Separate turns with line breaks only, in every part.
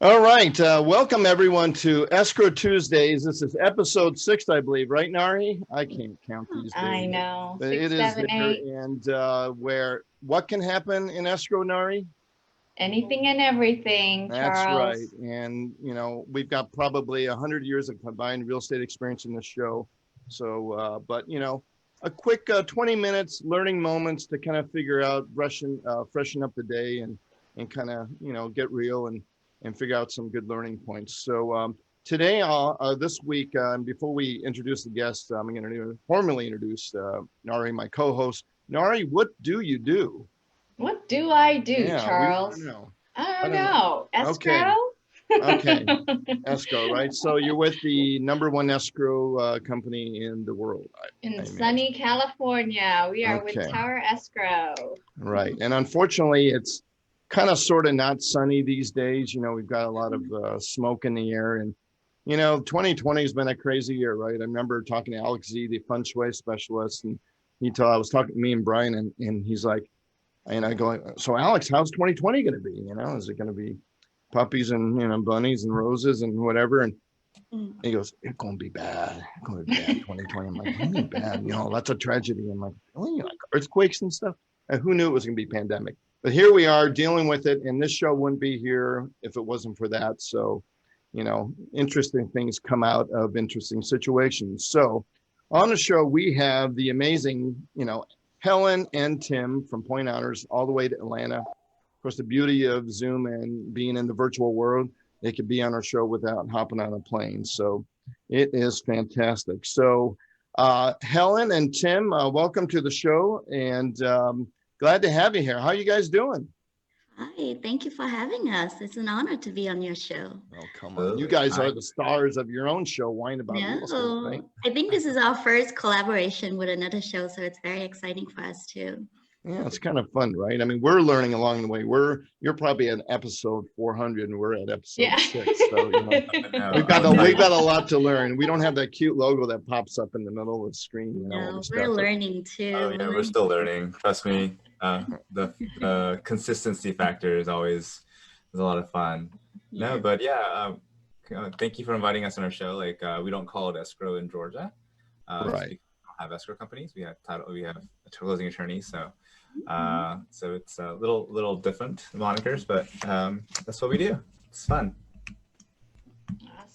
All right. Welcome, everyone, to Escrow Tuesdays. This is episode 6, I believe, right, Nari? I can't count these days.
I know.
But
Six,
it is
seven,
there.
eight.
And what can happen in escrow, Nari?
Anything and everything,
That's
Charles.
right. And, we've got probably 100 years of combined real estate experience in this show. So, a quick 20 minutes learning moments to kind of figure out, freshen up the day and kind of, get real and figure out some good learning points. So today, this week, before we introduce the guest, I'm going to formally introduce Nari, my co-host. Nari, what do you do?
What do I do,
Yeah,
Charles?
we know.
I don't know.
Okay.
Escrow?
Okay. Escrow, right? So you're with the #1 escrow company in the world.
In sunny California. We are with
Okay.
Tower Escrow.
Right. And unfortunately, it's kind of sort of not sunny these days. We've got a lot of smoke in the air. And, 2020 has been a crazy year, right? I remember talking to Alex Z, the feng shui specialist, and I was talking to me and Brian, and he's like, and I go, so Alex, how's 2020 going to be? Is it going to be puppies and bunnies and roses and whatever? And he goes, it's going to be bad. It's going to be bad 2020. I'm like, what do you mean bad? That's a tragedy. I'm like, really? Like earthquakes and stuff? And who knew it was going to be pandemic? But here we are dealing with it. And this show wouldn't be here if it wasn't for that. So, interesting things come out of interesting situations. So on the show, we have the amazing, Helen and Tim from Point Honors all the way to Atlanta. Of course, the beauty of Zoom and being in the virtual world, they could be on our show without hopping on a plane. So it is fantastic. So Helen and Tim, welcome to the show, and glad to have you here. How are you guys doing?
Hi, thank you for having us. It's an honor to be on your show.
Oh, come on. You guys are the stars of your own show, Wine About Real Estate, right?
I think this is our first collaboration with another show, so it's very exciting for us too.
Yeah, it's kind of fun, right? I mean, we're learning along the way. You're probably at episode 400 and we're at episode 6. So, we've got a lot to learn. We don't have that cute logo that pops up in the middle of the screen.
We're learning too.
Oh, yeah, we're still learning. Trust me. The consistency factor is always a lot of fun. Yeah. No, but yeah, thank you for inviting us on our show. Like, we don't call it escrow in Georgia.
Right.
We don't have escrow companies. We have closing attorneys. So it's a little different monikers, but that's what we do. It's fun.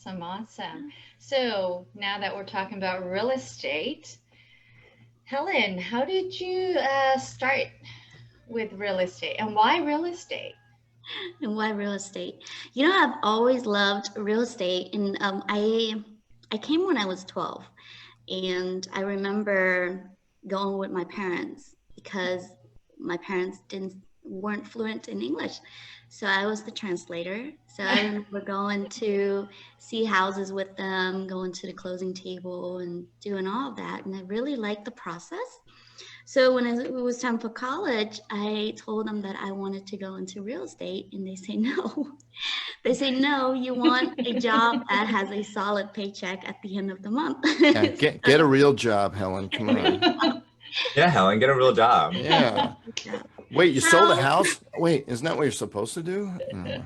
Awesome. So now that we're talking about real estate, Helen, how did you start with real estate, and why real estate?
And why real estate? I've always loved real estate, and I came when I was 12, and I remember going with my parents because my parents weren't fluent in English. So I was the translator. So I remember going to see houses with them, going to the closing table and doing all of that. And I really liked the process. So when it was time for college, I told them that I wanted to go into real estate, and they say no. They say, no, you want a job that has a solid paycheck at the end of the month.
Yeah, get a real job, Helen. Come on.
Yeah, Helen, get a real job.
Yeah. Wait, you sold a house? Wait, isn't that what you're supposed to do? No.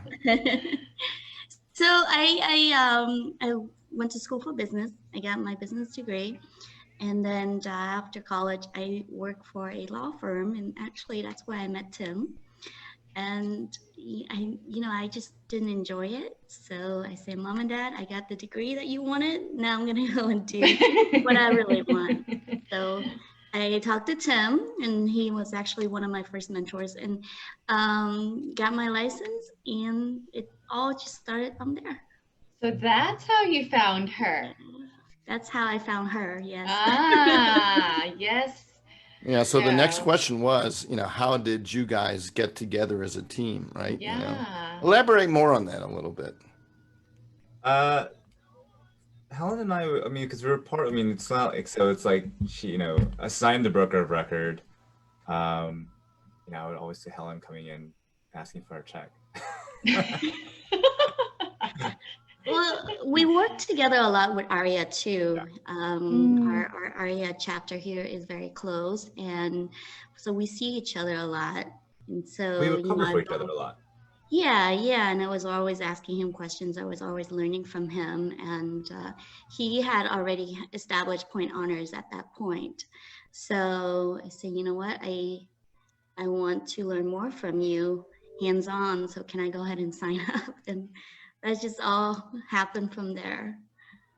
So I went to school for business. I got my business degree. And then after college, I worked for a law firm. And actually, that's where I met Tim. And I just didn't enjoy it. So I said, Mom and Dad, I got the degree that you wanted. Now I'm going to go and do what I really want. So I talked to Tim, and he was actually one of my first mentors, and got my license, and it all just started from there.
So that's how you found her.
That's how I found her, yes.
Yes.
Yeah, so the next question was, how did you guys get together as a team, right?
Yeah.
Elaborate more on that a little bit.
Helen and I mean, because we're it's not like, so it's like she, assigned the broker of record. I would always see Helen coming in asking for a check.
Well, we work together a lot with Aria too. Our Aria chapter here is very close, and so we see each other a lot. And so
we would cover for each other a lot.
Yeah, and I was always asking him questions. I was always learning from him, and he had already established point honors at that point. So I said, you know what, I want to learn more from you, hands on. So can I go ahead and sign up? And that just all happened from there.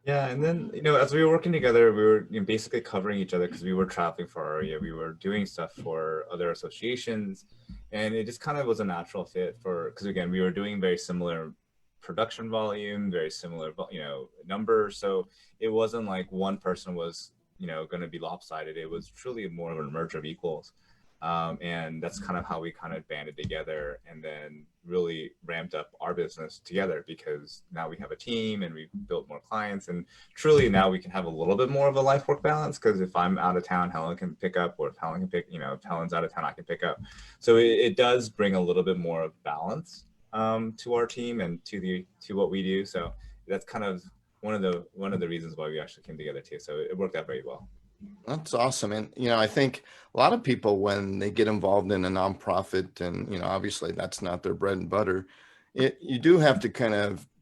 Yeah, and then as we were working together, we were basically covering each other because we were traveling for Aria, we were doing stuff for other associations, and it just kind of was a natural fit for because again we were doing very similar production volume, very similar numbers, so it wasn't like one person was going to be lopsided. It was truly more of a merger of equals. And that's kind of how we kind of banded together and then really ramped up our business together because now we have a team and we've built more clients, and truly now we can have a little bit more of a life work balance because if I'm out of town, Helen can pick up, or if Helen can pick, if Helen's out of town, I can pick up. So it does bring a little bit more of balance to our team and to what we do. So that's kind of one of the reasons why we actually came together too. So it worked out very well.
That's awesome. And, I think a lot of people, when they get involved in a nonprofit and, obviously that's not their bread and butter, you do have to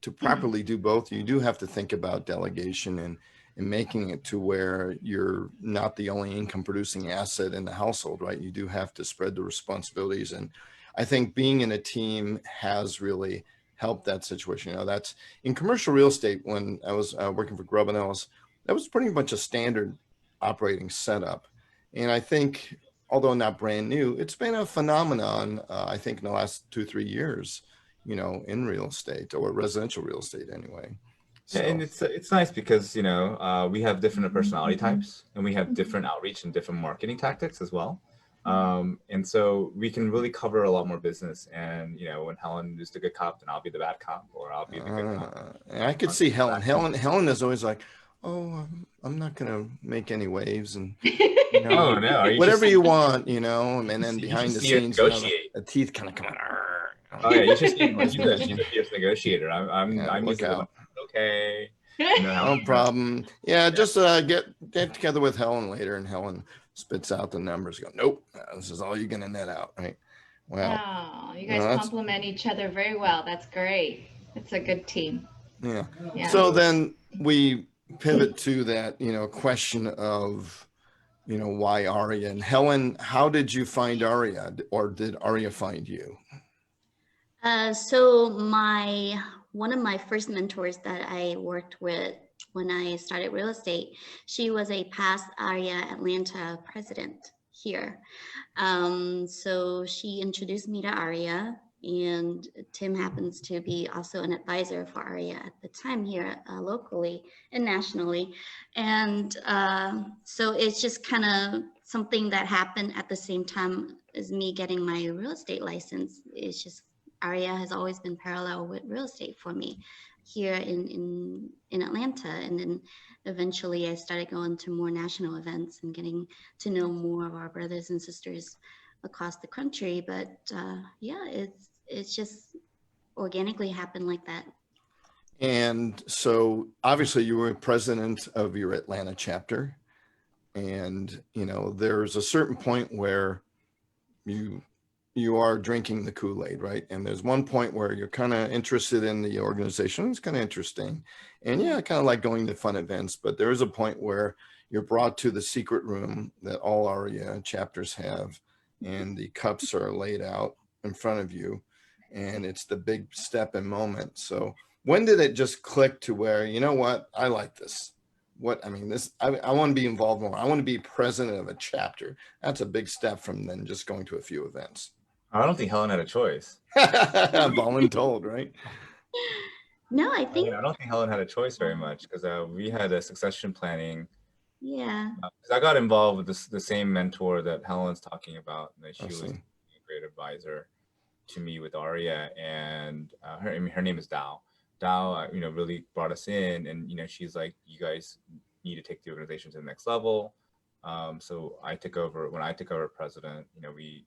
to properly do both. You do have to think about delegation and making it to where you're not the only income producing asset in the household, right? You do have to spread the responsibilities. And I think being in a team has really helped that situation. That's in commercial real estate. When I was working for Grubb & Ellis, that was pretty much a standard operating setup. And I think, although not brand new, it's been a phenomenon, I think in the last 2-3 years, in real estate or residential real estate anyway.
So. Yeah, and it's nice because, we have different personality types and we have different outreach and different marketing tactics as well. And so we can really cover a lot more business. And, when Helen is the good cop, then I'll be the bad cop, or I'll be the good cop.
And I could see Helen. Helen is always like, oh, I'm not going to make any waves and
oh, no,
whatever you want, and then behind the scenes, the teeth kind of come out.
Oh yeah, you should see a fierce negotiator. I'm
look out.
Okay.
No problem. Yeah, just get together with Helen later, and Helen spits out the numbers. Go, nope, this is all you're going to net out, right?
Wow, you guys complement each other very well. That's great. It's a good team.
Yeah. So then we pivot to that, question of, why Aria? And Helen, how did you find Aria, or did Aria find you?
So one of my first mentors that I worked with when I started real estate, she was a past Aria Atlanta president here. So she introduced me to Aria, and Tim happens to be also an advisor for Aria at the time here locally and nationally. And so it's just kind of something that happened at the same time as me getting my real estate license. It's just Aria has always been parallel with real estate for me here in Atlanta. And then eventually I started going to more national events and getting to know more of our brothers and sisters across the country. But yeah, it's just organically happened like that.
And so obviously you were president of your Atlanta chapter, and there's a certain point where you are drinking the Kool-Aid, right? And there's one point where you're kind of interested in the organization. It's kind of interesting. And yeah, kind of like going to fun events, but there is a point where you're brought to the secret room that all Aria chapters have, and the cups are laid out in front of you, and it's the big step and moment. So when did it just click to where, you know what, I like this? I want to be involved more. I want to be president of a chapter. That's a big step from then just going to a few events.
I don't think Helen had a choice.
Voluntold, right?
No, I
don't think Helen had a choice very much, because we had a succession planning.
Yeah.
I got involved with the same mentor that Helen's talking about. And she was a great advisor to me with Aria, and her name is Dao. Dao, really brought us in, and she's like, you guys need to take the organization to the next level. So I took over. When I took over president, we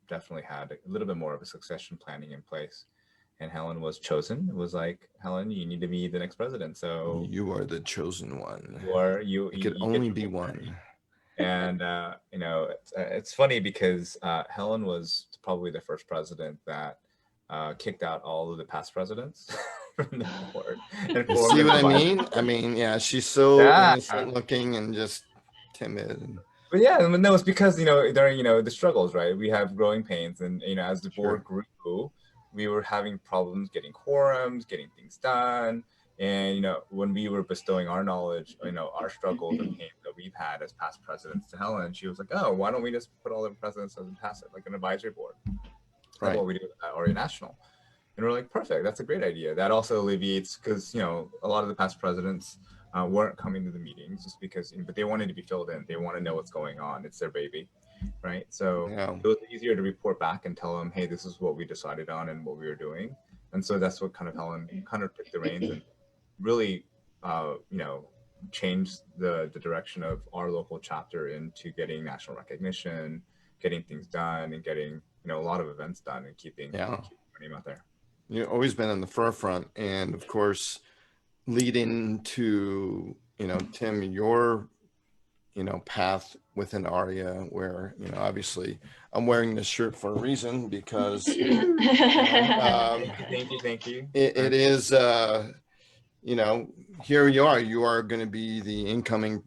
definitely had a little bit more of a succession planning in place, and Helen was chosen. It was like, Helen, you need to be the next president. So
you are the chosen one.
You
could only be one.
And it's funny because Helen was probably the first president that kicked out all of the past presidents from the board. And
You
formed
see
an
what I
advisory
mean? I mean, yeah, she's so
Yeah.
innocent looking and just timid.
But yeah, no, it's because, during, the struggles, right? We have growing pains, and, as the board grew, we were having problems getting quorums, getting things done. And, when we were bestowing our knowledge, our struggles and pains that we've had as past presidents to Helen, she was like, oh, why don't we just put all the presidents as a pass it, like an advisory board? Like what we do at Aria National. And we're like, perfect, that's a great idea. That also alleviates, because, a lot of the past presidents weren't coming to the meetings just because, but they wanted to be filled in. They want to know what's going on. It's their baby, right? So it was easier to report back and tell them, hey, this is what we decided on and what we were doing. And so that's what kind of Helen kind of took the reins and really, changed the direction of our local chapter into getting national recognition, getting things done, and getting, a lot of events done, and keeping our name out there.
You've always been in the forefront, and of course, leading to, Tim, your, path within ARIA, where, obviously I'm wearing this shirt for a reason, because
Thank you.
It is, here you are going to be the incoming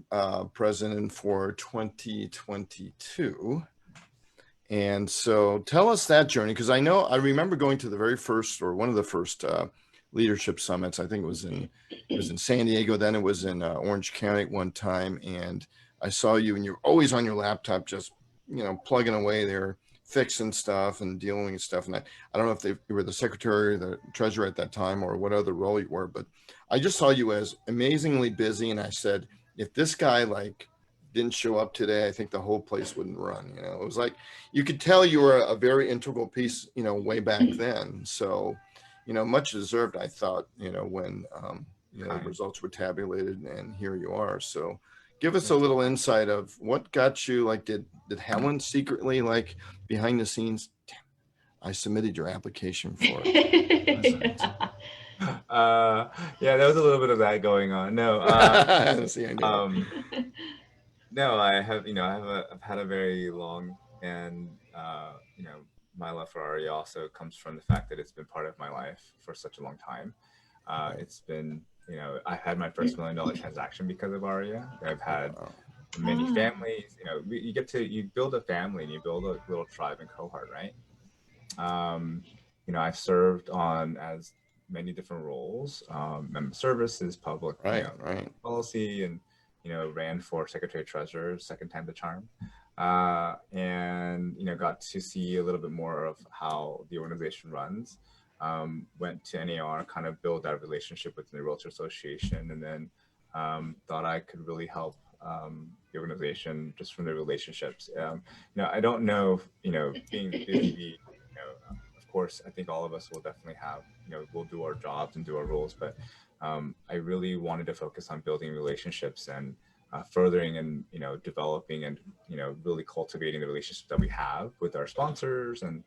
president for 2022. And so tell us that journey, because I remember going to the very first, or one of the first leadership summits. I think it was in San Diego. Then it was in Orange County at one time. And I saw you, and you're always on your laptop, just, plugging away there, fixing stuff and dealing with stuff. And I don't know if you were the secretary or the treasurer at that time, or what other role you were, but I just saw you as amazingly busy. And I said, if this guy didn't show up today, I think the whole place wouldn't run. It was like, you could tell you were a very integral piece, way back then. So, much deserved, I thought, when, the results were tabulated, and here you are. So give us a little insight of what got you, did Helen secretly, behind the scenes, damn, I submitted your application for it.
Yeah, there was a little bit of that going on. No, no, I've had a very long, and my love for Aria also comes from the fact that it's been part of my life for such a long time. It's been, I had my first $1 million transaction because of Aria. I've had many families. You build a family, and you build a little tribe and cohort, right? I've served on as many different roles, member services, public policy, and ran for secretary treasurer, second time the charm, and got to see a little bit more of how the organization runs. Went to NAR, kind of build that relationship with the Realtor Association, and then thought I could really help the organization just from the relationships. I don't know, being busy, of course, I think all of us will definitely have, we'll do our jobs and do our roles, but I really wanted to focus on building relationships and furthering and, developing and, really cultivating the relationships that we have with our sponsors and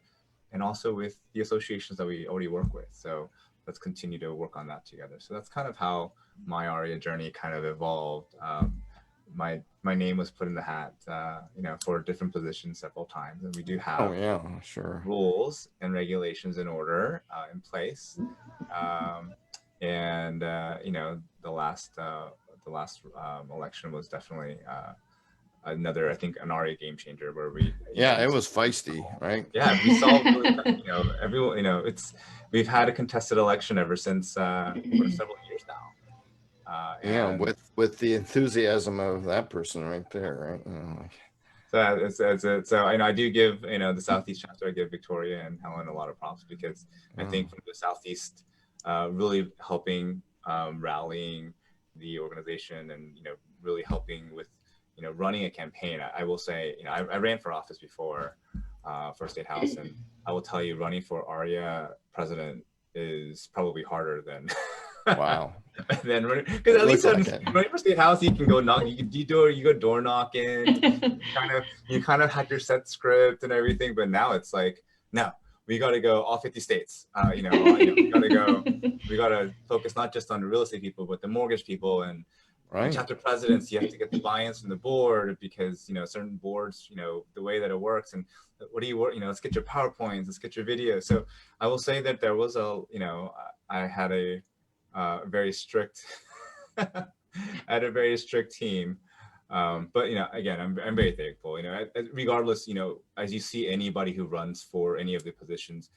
also with the associations that we already work with. So let's continue to work on that together. So that's kind of how my ARIA journey kind of evolved. My name was put in the hat, for different positions several times, and we do have rules and regulations in order in place. The last election was definitely another, I think, an ARIA game changer where
it was feisty, right?
Yeah, we solved, everyone, we've had a contested election ever since for several years now.
With the enthusiasm of that person right there, right?
So I do give, the Southeast chapter, I give Victoria and Helen a lot of props, because I think from the Southeast, really helping, rallying the organization, and really helping with running a campaign. I will say, I ran for office before for State House, and I will tell you, running for ARIA president is probably harder than
wow.
Then because at least running for State House, you can go knock, you go door knocking, you kind of had your set script and everything. But now it's like, no, we got to go all 50 states. We got to focus not just on the real estate people, but the mortgage people, and
Right.
chapter presidents, you have to get the buy-ins from the board because, certain boards, the way that it works, and what do you work, let's get your PowerPoints, let's get your videos. So I will say that there was I had a very strict, I had a very strict team. But again, I'm very thankful. Regardless, as you see anybody who runs for any of the positions,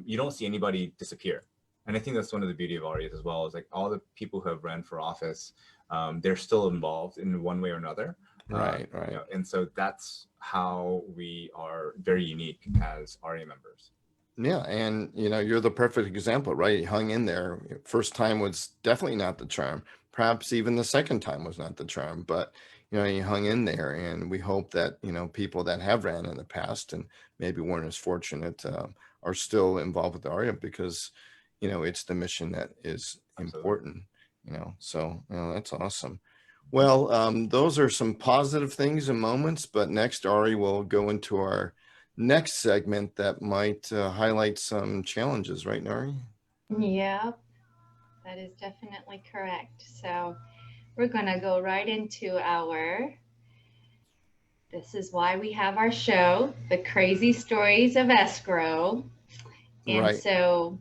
you don't see anybody disappear. And I think that's one of the beauty of Arias as well, is like all the people who have ran for office, they're still involved in one way or another.
Right.
And so that's how we are very unique as ARIA members.
Yeah, and you're the perfect example, right? You hung in there. First time was definitely not the charm. Perhaps even the second time was not the charm, but you hung in there, and we hope that people that have ran in the past and maybe weren't as fortunate are still involved with the ARIA because it's the mission that is important. So that's awesome. Well, those are some positive things and moments, but next Ari will go into our next segment that might highlight some challenges, right, Nari?
Yeah, that is definitely correct. So we're going to go right into this is why we have our show, The Crazy Stories of Escrow. And
Right.
so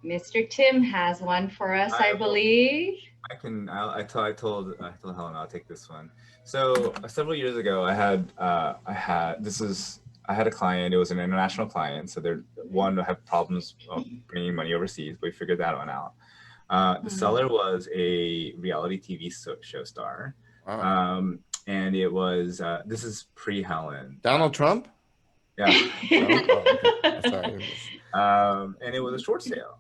Mr. Tim has one for us, I believe.
I told Helen I'll take this one. So several years ago, I had a client. It was an international client, so they're one to have problems of bringing money overseas. But we figured that one out. The seller was a reality TV show star, and it was this is pre-Helen.
Donald Trump.
Yeah.
Sorry.
And it was a short sale.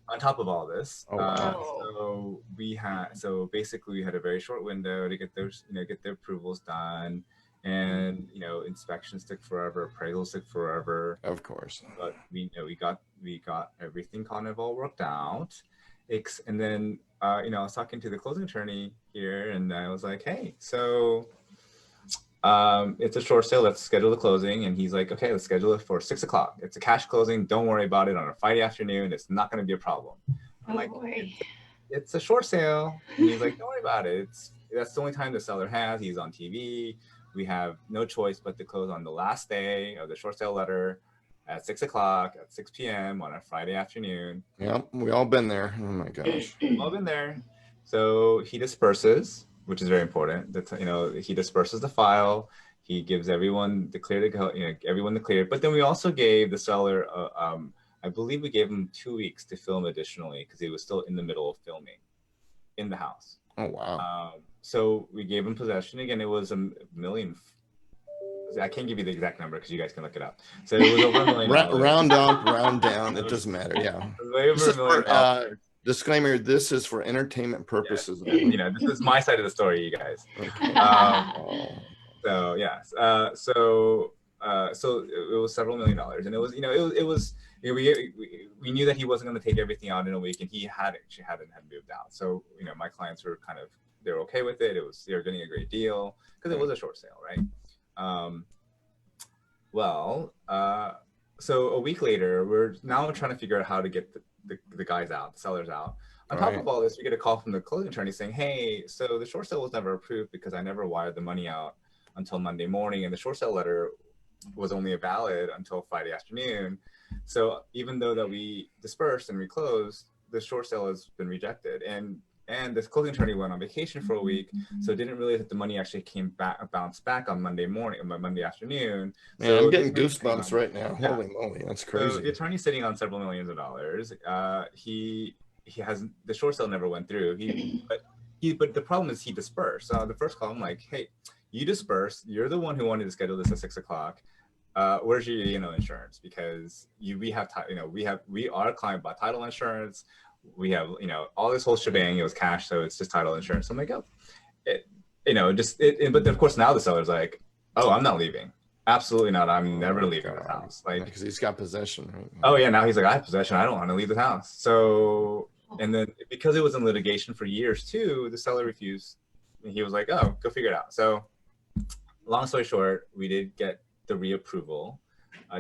On top of all this, so basically we had a very short window to get their approvals done, and inspections took forever, appraisals took forever.
Of course.
But we got everything kind of all worked out. And then I was talking to the closing attorney here, and I was like, hey, so it's a short sale, let's schedule the closing. And he's like, okay, let's schedule it for 6 o'clock. It's a cash closing, don't worry about it, on a Friday afternoon, it's not going to be a problem. I'm like, it's a short sale. And he's like, don't worry about it, that's the only time the seller has, he's on TV, we have no choice but to close on the last day of the short sale letter at 6 o'clock at 6 p.m. on a Friday afternoon.
Yep, we all been there. Oh my gosh.
All been there. So he disperses, which is very important. That he disperses the file. He gives everyone the clear to go. Everyone the clear. But then we also gave the seller, I believe we gave him 2 weeks to film additionally because he was still in the middle of filming in the house.
Oh wow.
So we gave him possession. Again, it was $1 million. I can't give you the exact number because you guys can look it up. So it was over $1 million.
Round up, round down. It doesn't matter. Yeah.
Way over $1 million.
Disclaimer: this is for entertainment purposes.
Yeah. This is my side of the story, you guys.
Okay.
So yeah. So it was several $1 million, and it was we knew that he wasn't going to take everything out in a week, and he hadn't moved out. So my clients were they were okay with it. They were getting a great deal because it was a short sale, right? So a week later, we're now trying to figure out how to get the guys out, the sellers out. On top of all this, we get a call from the closing attorney saying, hey, so the short sale was never approved because I never wired the money out until Monday morning, and the short sale letter was only valid until Friday afternoon. So even though that we dispersed and we closed, the short sale has been rejected. And this closing attorney went on vacation for a week, so didn't realize that the money actually bounced back on Monday morning, or Monday afternoon.
Man,
so
I'm getting goosebumps right now. Yeah. Holy moly, that's crazy.
So the attorney's sitting on several millions of dollars. He has the short sale never went through. But the problem is he dispersed. So the first call, I'm like, hey, you dispersed. You're the one who wanted to schedule this at 6 o'clock. Where's your insurance? Because our client bought title insurance. We have all this whole shebang. It was cash, so it's just title insurance. So I'm like, but of course now the seller's like, oh, I'm not leaving. Absolutely not. I'm never leaving the house. Like,
because he's got possession, right?
Oh yeah, now he's like, I have possession. I don't want to leave the house. So, and then because it was in litigation for years too, the seller refused. And he was like, oh, go figure it out. So, long story short, we did get the reapproval.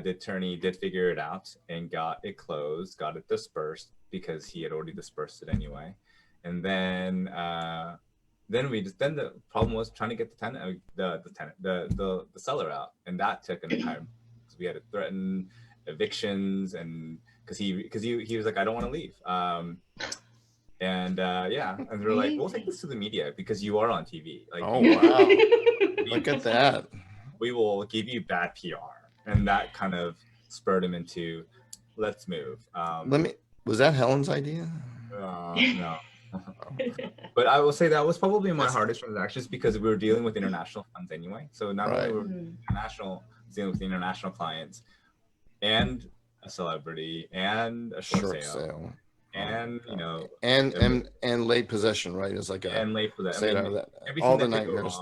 The attorney did figure it out and got it closed, got it dispersed because he had already dispersed it anyway. And then then the problem was trying to get the seller out, and that took an entire, because we had to threaten evictions, and because he was like, I don't want to leave. And we were like, we'll take this to the media because you are on TV. Like,
oh wow, look at that.
We will give you bad PR, and that kind of spurred him into, let's move.
Was that Helen's idea?
No. But I will say that was probably my hardest transactions because we were dealing with international funds anyway. So not only were we dealing with international clients and a celebrity and a short sale. And and late possession, right? It's like late possession. Everything all the nightmares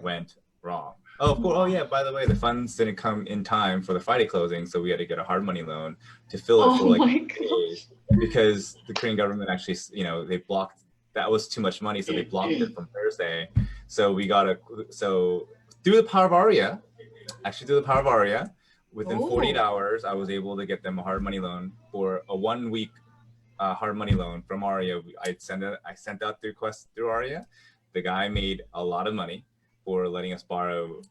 went wrong. Oh, of course. Oh, yeah. By the way, the funds didn't come in time for the Friday closing, so we had to get a hard money loan to fill it for like days, because the Korean government actually, they blocked. That was too much money, so they blocked it from Thursday. So we got through the power of Aria, within 48 hours, I was able to get them a hard money loan for a 1 week. Hard money loan from Aria. I sent out the request through Aria. The guy made a lot of money for letting us borrow.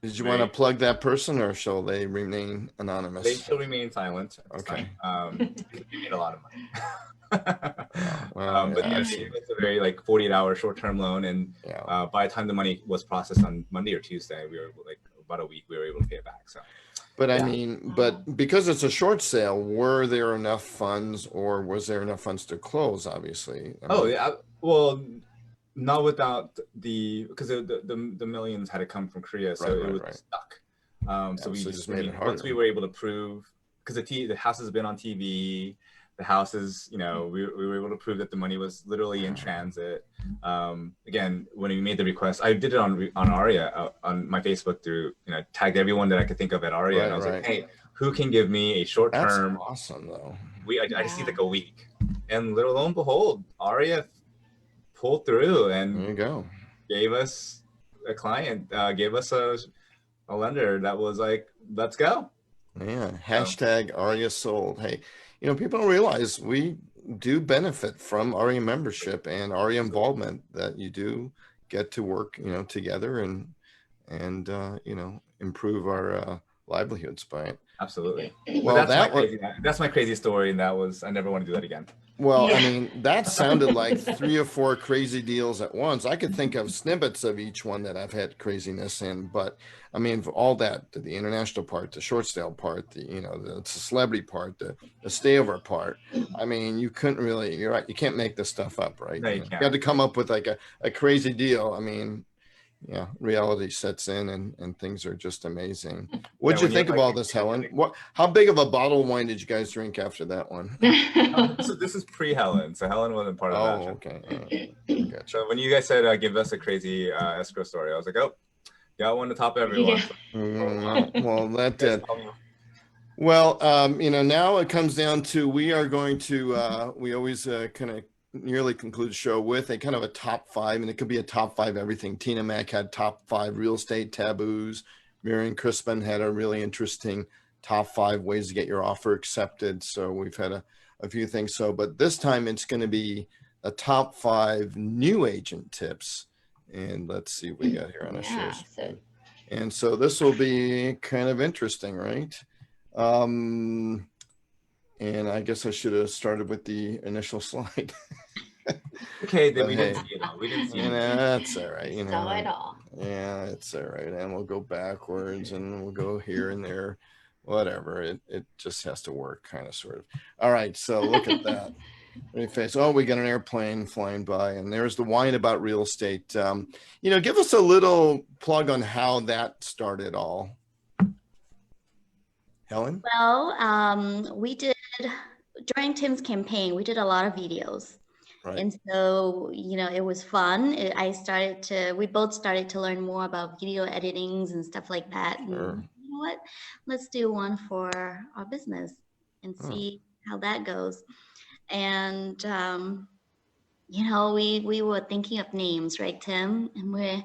Did you want to plug that person, or shall they remain anonymous?
They shall remain silent. Okay. They made a lot of money. But it was a very 48-hour short-term loan, and by the time the money was processed on Monday or Tuesday, we were about a week, we were able to pay it back. So.
But I mean, but because it's a short sale, were there enough funds, or was there enough funds to close? Obviously.
Well, not without because the millions had to come from Korea, so it was stuck. So we just made it harder. Once we were able to prove, because the house has been on TV, the house is, we were able to prove that the money was literally in transit. Again, when we made the request, I did it on Aria, on my Facebook, through, tagged everyone that I could think of at Aria. And I was like, hey, who can give me a short term?
That's awesome, though.
I see like a week. And lo and behold, Aria pulled through and
there you go.
Gave us a client, gave us a lender that was like, let's go.
Yeah. Hashtag Aria sold. Hey, people don't realize we do benefit from Aria membership and Aria involvement, that you do get to work, together and improve our livelihoods by it.
Absolutely. Well, that's my crazy story, and I never want to do that again.
Well, I mean, that sounded like 3 or 4 crazy deals at once. I could think of snippets of each one that I've had craziness in, but I mean, for all that, the international part, the short sale part, the celebrity part, the stayover part. I mean, you couldn't really. You're right. You can't make this stuff up, right?
No, you can't.
You had to come up with like a crazy deal. I mean, yeah, reality sets in, and things are just amazing. What'd you think of all this, Helen? How big of a bottle of wine did you guys drink after that one?
This is pre-Helen, so Helen wasn't part of that.
Oh, okay. Gotcha.
So when you guys said give us a crazy escrow story, I was like, oh, got one to top everyone.
Well, that did. Well, now it comes down to, we are going to, we always kind of nearly conclude the show with a kind of a top 5, and it could be a top 5 everything. Tina Mack had top 5 real estate taboos. Marion Crispin had a really interesting top 5 ways to get your offer accepted. So we've had a few things. But this time it's going to be a top 5 new agent tips. And let's see what we got here on our shows. And so this will be kind of interesting, right? And I guess I should have started with the initial slide.
Okay, then we didn't see it all. We didn't see it.
That's all right.
Saw it all.
Yeah, it's all right. And we'll go backwards, and we'll go here and there, whatever. It just has to work, kind of, sort of. All right, so look at that. Oh, we got an airplane flying by, and there's the wine about real estate. Give us a little plug on how that started all. Helen?
Well, we did, during Tim's campaign, we did a lot of videos. Right. And so, it was fun. We both started to learn more about video editings and stuff like that.
Sure.
And you know what? Let's do one for our business and see how that goes. And, we were thinking of names, right, Tim? And we're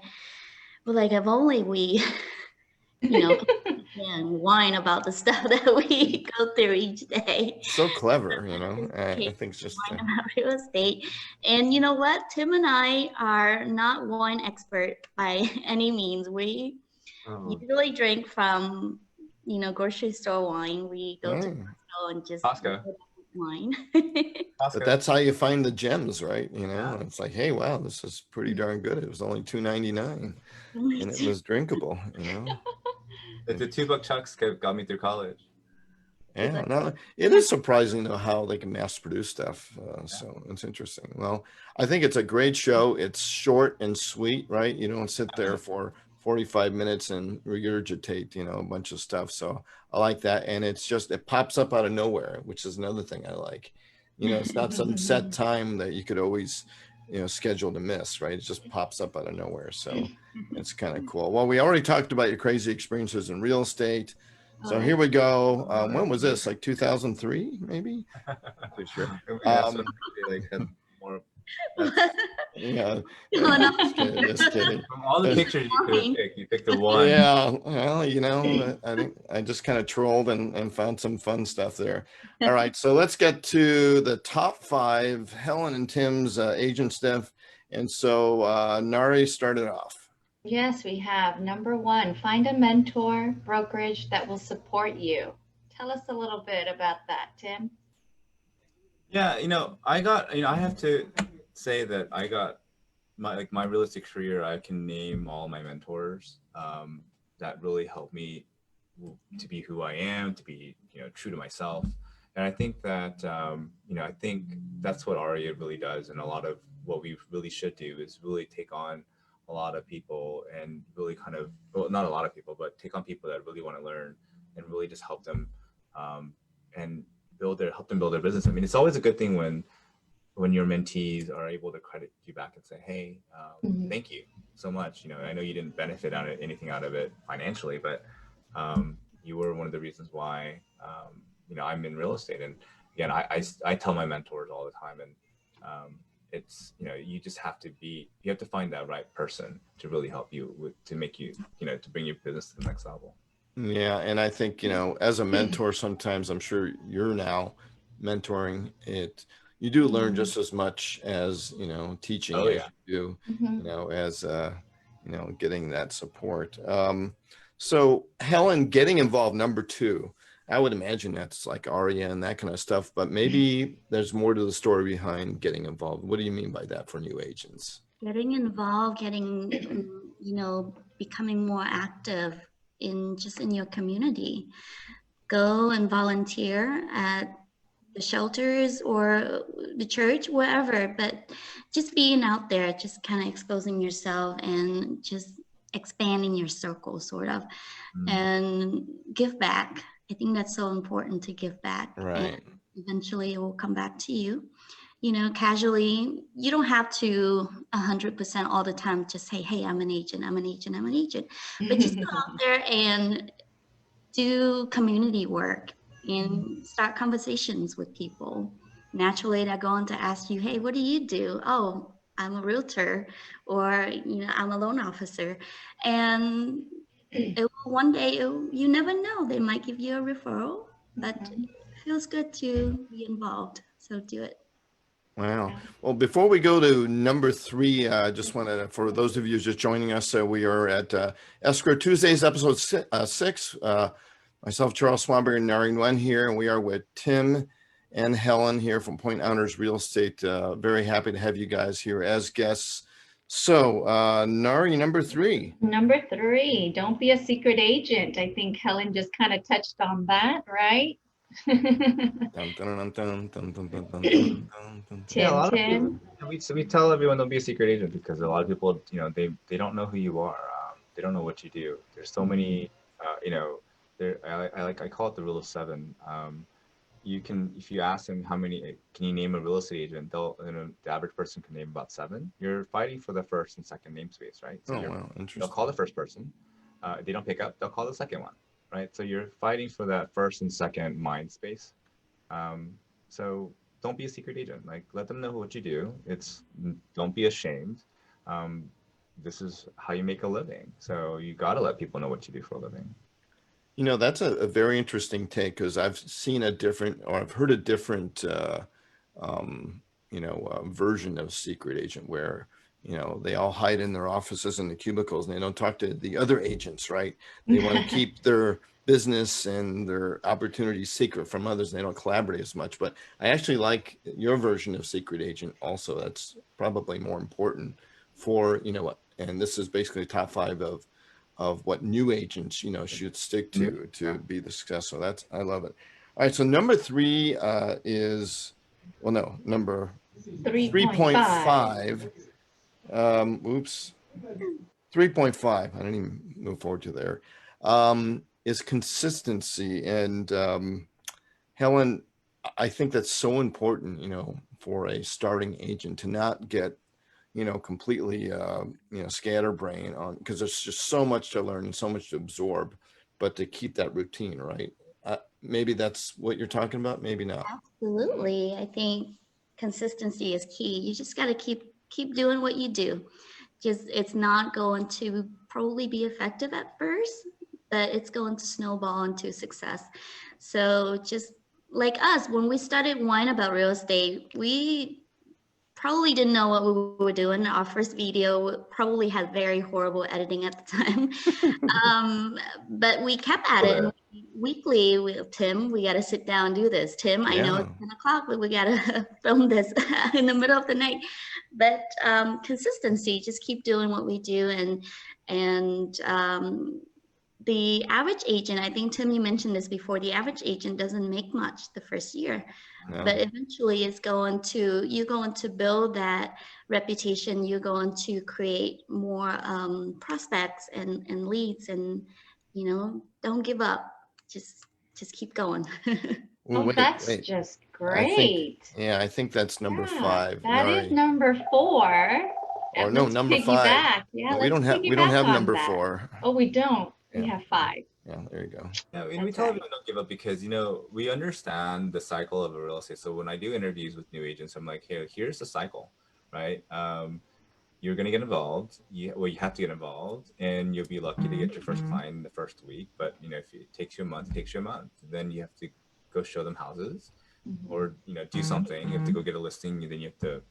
like, if only we, and whine about the stuff that we go through each day.
So clever, you know. I
Okay,
think it's just
whine about real estate. And you know what? Tim and I are not wine expert by any means. We
Oh,
usually drink from, grocery store wine. We go to
oh.
Costco and just
Costco.
wine.
But
Costco.
that's how you find the gems, right? You know,
Yeah.
it's like, hey, wow, this is pretty darn good. It was only $2.99 and it was drinkable, you know.
The $2 chucks got me through college.
Yeah, no, it is surprising though how they can mass produce stuff. So it's interesting. Well, I think it's a great show. It's short and sweet, right? You don't sit there for 45 minutes and regurgitate, a bunch of stuff. So I like that. And it pops up out of nowhere, which is another thing I like. It's not some set time that you could always, schedule to miss, right? It just pops up out of nowhere. So it's kind of cool. Well, we already talked about your crazy experiences in real estate. So here we go. When was this? Like 2003, maybe? Pretty sure.
Yeah, so like had more.
Yeah.
No.
Just kidding.
From all the pictures you could have picked, you picked the one.
Yeah. Well, I think I just kind of trolled and found some fun stuff there. All right. So let's get to the top 5, Helen and Tim's agent stuff. And so Nari started off.
Yes, we have. Number 1, find a mentor brokerage that will support you. Tell us a little bit about that, Tim.
Yeah, I have to say that I got my realistic career. I can name all my mentors that really helped me to be who I am, to be true to myself. And I think that I think that's what Aria really does, and a lot of what we really should do is really take on a lot of people and really kind of, well, not a lot of people, but take on people that really want to learn and really just help them and help them build their business. I mean, it's always a good thing when your mentees are able to credit you back and say, hey, thank you so much. I know you didn't benefit anything out of it financially, but you were one of the reasons why I'm in real estate. And again, I tell my mentors all the time, and it's you just have to find that right person to really help you to make you to bring your business to the next level.
Yeah, and I think as a mentor, sometimes I'm sure you're now mentoring it. You do learn just as much as teaching as you do, as getting that support. So Helen, getting involved, number 2. I would imagine that's like Aria and that kind of stuff, but maybe there's more to the story behind getting involved. What do you mean by that for new agents?
Getting involved, becoming more active in your community. Go and volunteer at the shelters or the church, wherever, but just being out there, just kind of exposing yourself and just expanding your circle, sort of, and give back. I think that's so important, to give back.
Right.
And eventually it will come back to you. Casually, you don't have to 100% all the time just say, hey, I'm an agent. But just go out there and do community work and start conversations with people. Naturally, they're going to ask you, hey, what do you do? Oh, I'm a realtor, or, I'm a loan officer. And one day, you never know, they might give you a referral, but it feels good to be involved. So do it.
Wow. Well, before we go to number 3, I just wanted for those of you just joining us, we are at Escrow Tuesdays, episode 6. Myself, Charles Swanberg, and Nari Nguyen here, and we are with Tim and Helen here from Point Honors Real Estate. Very happy to have you guys here as guests. So, Nari, number 3.
Number 3, don't be a secret agent. I think Helen just kind of touched on that, right? Tim.
We tell everyone don't be a secret agent because a lot of people, they don't know who you are. They don't know what you do. There's so many, I call it the rule of 7. You can, if you ask them can you name a real estate agent, the average person can name about 7. You're fighting for the first and second namespace, right? So
wow, interesting.
They'll call the first person. If they don't pick up, they'll call the second one, right? So you're fighting for that first and second mind space. So don't be a secret agent. Like, let them know what you do. Don't be ashamed. This is how you make a living. So you got to let people know what you do for a living.
That's a very interesting take because I've seen a different, or I've heard a different, version of secret agent where, they all hide in their offices and the cubicles and they don't talk to the other agents, right? They want to keep their business and their opportunities secret from others. And they don't collaborate as much. But I actually like your version of secret agent also. That's probably more important for, and this is basically top 5 of what new agents, should stick to be the success. So I love it. All right. So number 3 is, well, no, number 3.5. Oops. 3.5. I didn't even move forward to there. Is consistency. And Helen, I think that's so important, for a starting agent to not get completely, scatterbrain on, because there's just so much to learn and so much to absorb, but to keep that routine, right? Maybe that's what you're talking about. Maybe not.
Absolutely. I think consistency is key. You just got to keep doing what you do. Just it's not going to probably be effective at first, but it's going to snowball into success. So just like us, when we started whining about real estate, we probably didn't know what we were doing. Our first video probably had very horrible editing at the time. But we kept at it. And weekly, Tim, we got to sit down and do this. Tim, I know it's 10 o'clock, but we got to film this in the middle of the night. But consistency, just keep doing what we do. And the average agent, I think, Tim, you mentioned this before, the average agent doesn't make much the first year, but eventually you're going to build that reputation. You're going to create more prospects and leads, and, don't give up. Just keep going.
That's just great.
I think that's number 5.
That is number 4.
Or no, number 5.
Yeah,
we don't have number 4.
Oh, we don't. We have 5.
Yeah, there you go.
Yeah, we tell everyone don't give up because, we understand the cycle of a real estate. So when I do interviews with new agents, I'm like, hey, here's the cycle, right? You're going to get involved. You have to get involved, and you'll be lucky to get your first client in the first week. But, if it takes you a month, it takes you a month. Then you have to go show them houses or, do something. You have to go get a listing. Then you have to,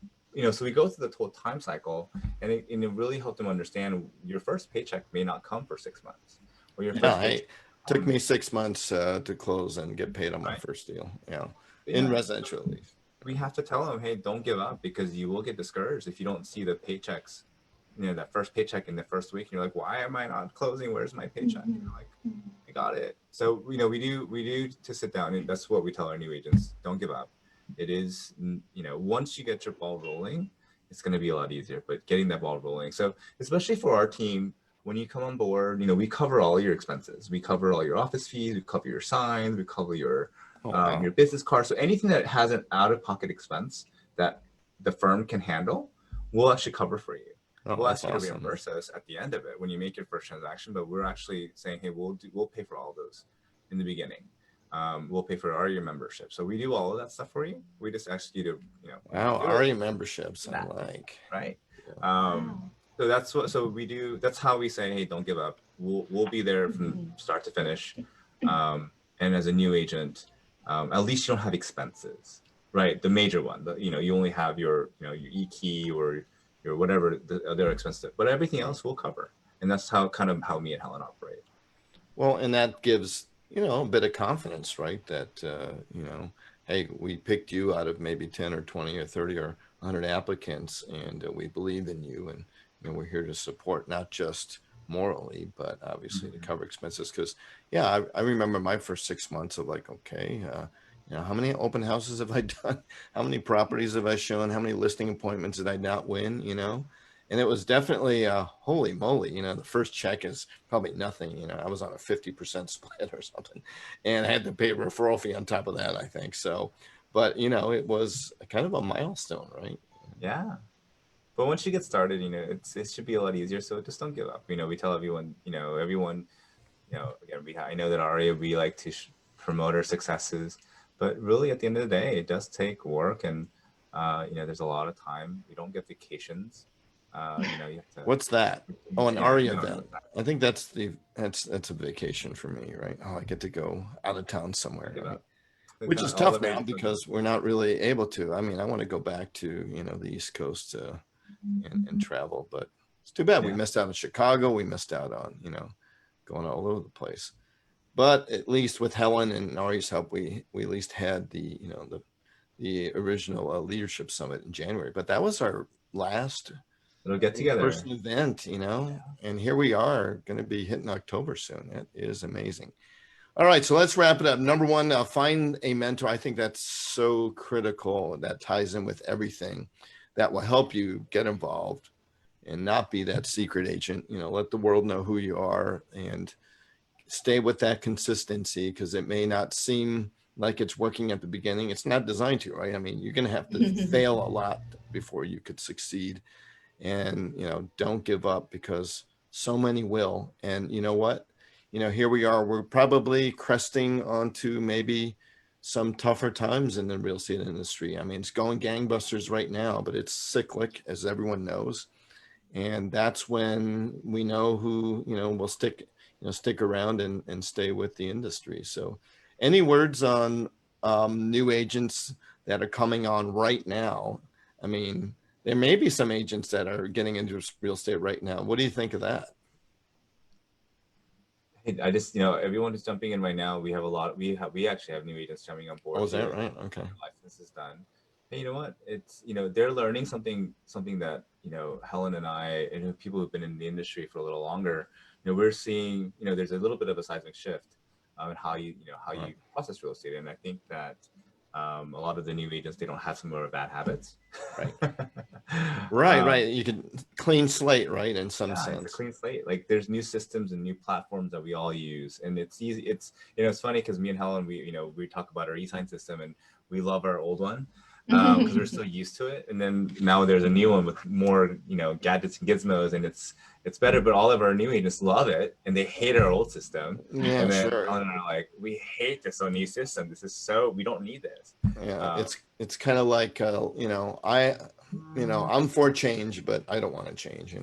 so we go through the whole time cycle, and it really helped them understand your first paycheck may not come for 6 months. Or your first
it took me 6 months to close and get paid on my first deal, in residential at least.
We have to tell them, hey, don't give up, because you will get discouraged if you don't see the paychecks, that first paycheck in the first week. And you're like, why am I not closing? Where's my paycheck? And you're like, I got it. So, we do to sit down, and that's what we tell our new agents. Don't give up. It is, once you get your ball rolling, it's going to be a lot easier, but getting that ball rolling. So especially for our team, when you come on board, we cover all your expenses. We cover all your office fees. We cover your signs. We cover your business card. So anything that has an out-of-pocket expense that the firm can handle, we'll actually cover for you. We'll ask you to reimburse us at the end of it when you make your first transaction. But we're actually saying, hey, we'll pay for all of those in the beginning. We'll pay for ARIA membership. So we do all of that stuff for you. We just ask you to,
ARIA memberships, I like.
Right. So that's what. So we do. That's how we say, hey, don't give up. We'll be there from start to finish. And as a new agent, at least you don't have expenses, right? The major one. You only have your your e-key or your whatever the other expenses, but everything else we'll cover. And that's how me and Helen operate.
Well, and that gives a bit of confidence, right? That hey, we picked you out of maybe 10 or 20 or 30 or 100 applicants, and we believe in you, and we're here to support, not just morally, but obviously to cover expenses. Because I remember my first 6 months of like, okay, how many open houses have I done? How many properties have I shown? How many listing appointments did I not win? And it was definitely holy moly, the first check is probably nothing. I was on a 50% split or something, and I had to pay a referral fee on top of that, I think. So, but it was kind of a milestone, right?
Yeah. But once you get started, it should be a lot easier. So just don't give up. We tell everyone, again, I know that Aria, we like to promote our successes, but really at the end of the day, it does take work, and there's a lot of time. We don't get vacations. You have to.
What's that? Oh, an
Yeah,
Aria
no,
event. I think that's a vacation for me, right? Oh, I get to go out of town somewhere,
give
right?
up.
Which is
All
tough
of
now
it.
because we're not really able to. I mean, I want to go back to, the East Coast and travel, but it's too bad. We
Yeah.
missed out on Chicago. We missed out on, going all over the place. But at least with Helen and Ari's help, we at least had the original leadership summit in January. But that was our last
It'll get together.
in-person event, and here we are going to be hitting October soon. It is amazing. All right, so let's wrap it up. Number one, find a mentor. I think that's so critical. That ties in with everything that will help you get involved and not be that secret agent. Let the world know who you are and stay with that consistency, because it may not seem like it's working at the beginning. It's not designed to, right? I mean, you're going to have to fail a lot before you could succeed. And, don't give up, because so many will. And you know what? Here we are, we're probably cresting onto maybe some tougher times in the real estate industry. I mean, it's going gangbusters right now, but it's cyclic, as everyone knows. And that's when we know who, will stick around and stay with the industry. So any words on new agents that are coming on right now? I mean, there may be some agents that are getting into real estate right now. What do you think of that?
I just, everyone who's jumping in right now, we have a lot. We actually have new agents jumping on board.
Oh, is that right? Okay.
License is done. And you know what? It's, they're learning something that, Helen and I, and people who've been in the industry for a little longer, we're seeing, there's a little bit of a seismic shift in how you process real estate. And I think that a lot of the new agents, they don't have some more bad habits.
Right. Right. You can clean slate, right? In some sense.
It's a clean slate. Like, there's new systems and new platforms that we all use, and it's easy. It's, it's funny because me and Helen, we talk about our e-sign system, and we love our old one because we're so used to it. And then now there's a new one with more, gadgets and gizmos, and it's better. But all of our new agents love it, and they hate our old system.
Yeah,
and then
sure.
Helen and I are like, we hate this new system. This is we don't need this.
Yeah, it's kind of like I'm for change, but I don't want to change.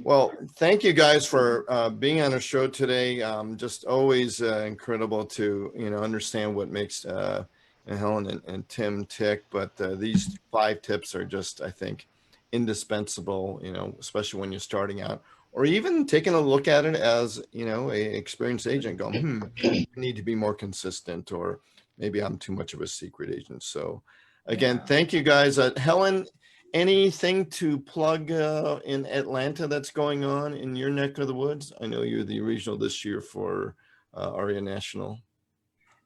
Well, thank you guys for being on our show today. Just always incredible to understand what makes Helen and Tim tick. But these 5 tips are just, I think, indispensable. Especially when you're starting out, or even taking a look at it as a experienced agent, going, I need to be more consistent, or maybe I'm too much of a secret agent. So again, thank you guys. Helen, anything to plug in Atlanta that's going on in your neck of the woods? I know you're the regional this year for Aria National.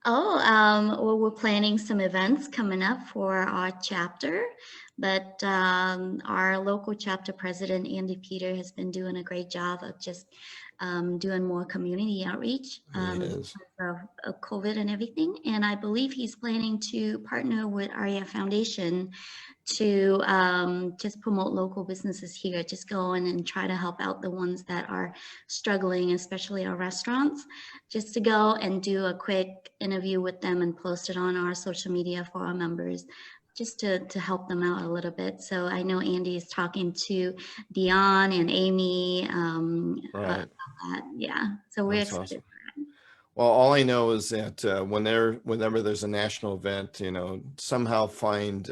Oh, well, we're planning some events coming up for our chapter, but our local chapter president, Andy Peter, has been doing a great job of just doing more community outreach because of COVID and everything. And I believe he's planning to partner with Aria Foundation to just promote local businesses here, just go in and try to help out the ones that are struggling, especially our restaurants, just to go and do a quick interview with them and post it on our social media for our members, just to help them out a little bit. So I know Andy is talking to Dion and Amy about that. Yeah, so we're excited.
Awesome. Well, all I know is that whenever there's a national event, somehow find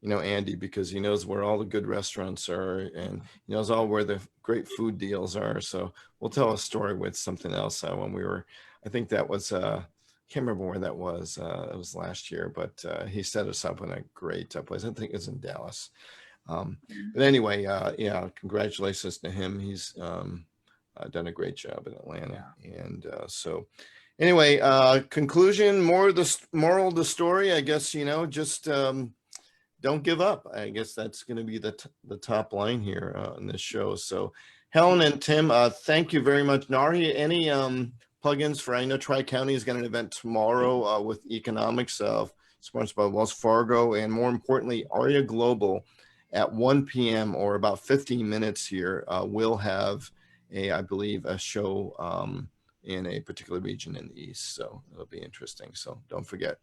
Andy, because he knows where all the good restaurants are, and he knows all where the great food deals are. So we'll tell a story with something else when we were, I think that was, can't remember where that was. It was last year, but he set us up in a great place. I think it's in Dallas. But anyway, congratulations to him. He's done a great job in Atlanta. And so anyway, conclusion, moral of the story, I guess, just don't give up. I guess that's going to be the top line here on this show. So Helen and Tim, thank you very much. Nari, any plugins for, I know Tri-County is got an event tomorrow with economics, sponsored by Wells Fargo, and more importantly, Aria Global at 1 p.m. or about 15 minutes here will have I believe a show in a particular region in the East. So it'll be interesting. So don't forget.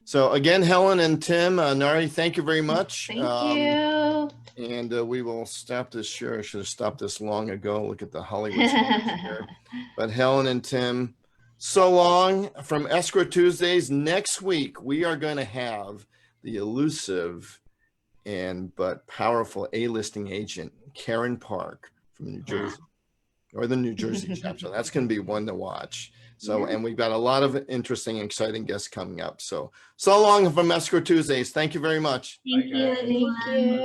So again, Helen and Tim, Nari, thank you very much.
Thank you.
And we will stop this share. I should have stopped this long ago. Look at the Hollywood here. But Helen and Tim, so long from Escrow Tuesdays. Next week, we are going to have the elusive but powerful A-listing agent, Karen Park from New Jersey, or the New Jersey chapter. That's going to be one to watch. So, and we've got a lot of interesting, exciting guests coming up. So long from Escrow Tuesdays. Thank you very much.
Thank you.
Thank you.